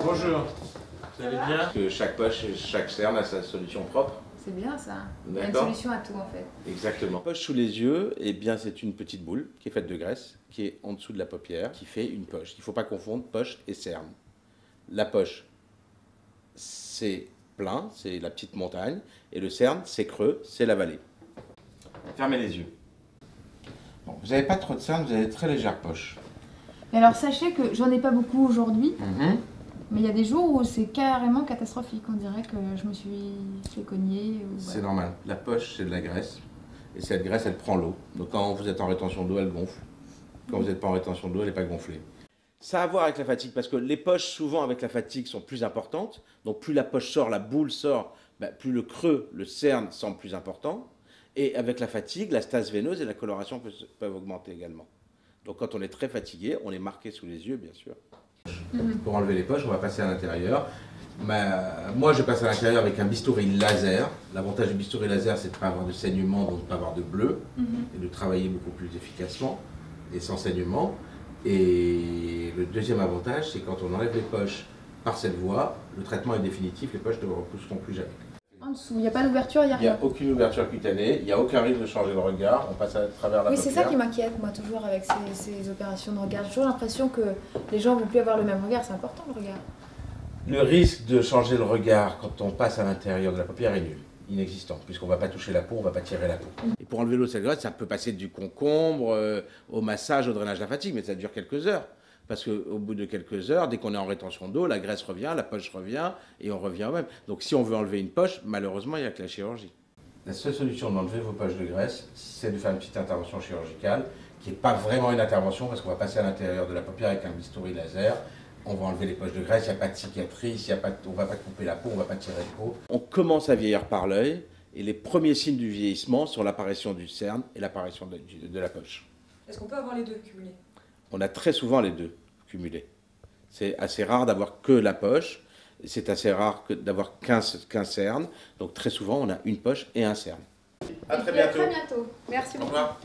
Bonjour, vous allez bien? Parce que chaque poche et chaque cerne a sa solution propre. C'est bien ça. Il y a une D'accord. solution à tout en fait. Exactement. Poche sous les yeux, eh bien c'est une petite boule qui est faite de graisse, qui est en dessous de la paupière, qui fait une poche. Il ne faut pas confondre poche et cerne. La poche, c'est plein, c'est la petite montagne, et le cerne, c'est creux, c'est la vallée. Fermez les yeux. Bon, vous n'avez pas trop de cerne, vous avez de très légères poches. Mais alors sachez que j'en ai pas beaucoup aujourd'hui, mais il y a des jours où c'est carrément catastrophique. On dirait que je me suis fait cogner. C'est normal. La poche, c'est de la graisse. Et cette graisse, elle prend l'eau. Donc quand vous êtes en rétention d'eau, elle gonfle. Quand vous n'êtes pas en rétention d'eau, elle n'est pas gonflée. Ça a à voir avec la fatigue, parce que les poches, souvent avec la fatigue, sont plus importantes. Donc plus la poche sort, la boule sort, plus le creux, le cerne semble plus important. Et avec la fatigue, la stase veineuse et la coloration peuvent augmenter également. Donc quand on est très fatigué, on est marqué sous les yeux, bien sûr. Pour enlever les poches, on va passer à l'intérieur. Moi, je passe à l'intérieur avec un bistouri laser. L'avantage du bistouri laser, c'est de ne pas avoir de saignement, donc de ne pas avoir de bleu, et de travailler beaucoup plus efficacement et sans saignement. Et le deuxième avantage, c'est quand on enlève les poches par cette voie, le traitement est définitif, les poches ne repousseront plus jamais. En dessous, il n'y a pas d'ouverture, il n'y a Il n'y rien. a aucune ouverture cutanée, il n'y a aucun risque de changer le regard, on passe à travers la Oui, paupière. c'est ça qui m'inquiète, moi, toujours avec ces opérations de regard. J'ai toujours l'impression que les gens ne vont plus avoir le même regard. C'est important, le regard. Le risque de changer le regard quand on passe à l'intérieur de la paupière est nul, inexistant, puisqu'on ne va pas toucher la peau, on ne va pas tirer la peau. Et pour enlever l'eau de cette graisse, ça peut passer du concombre au massage, au drainage de la fatigue, mais ça dure quelques heures. Parce qu'au bout de quelques heures, dès qu'on est en rétention d'eau, la graisse revient, la poche revient, et on revient au même. Donc si on veut enlever une poche, malheureusement, il n'y a que la chirurgie. La seule solution d'enlever vos poches de graisse, c'est de faire une petite intervention chirurgicale, qui n'est pas vraiment une intervention, parce qu'on va passer à l'intérieur de la paupière avec un bistouri laser. On va enlever les poches de graisse, il n'y a pas de cicatrice, on ne va pas couper la peau, on ne va pas tirer la peau. On commence à vieillir par l'œil, et les premiers signes du vieillissement sont l'apparition du cerne et l'apparition de la poche. Est-ce qu'on peut avoir les deux cumulés? On a très souvent les deux cumulés. C'est assez rare d'avoir que la poche, c'est assez rare d'avoir qu'un cerne, donc très souvent on a une poche et un cerne. À très bientôt. À très bientôt. Merci Au beaucoup. revoir.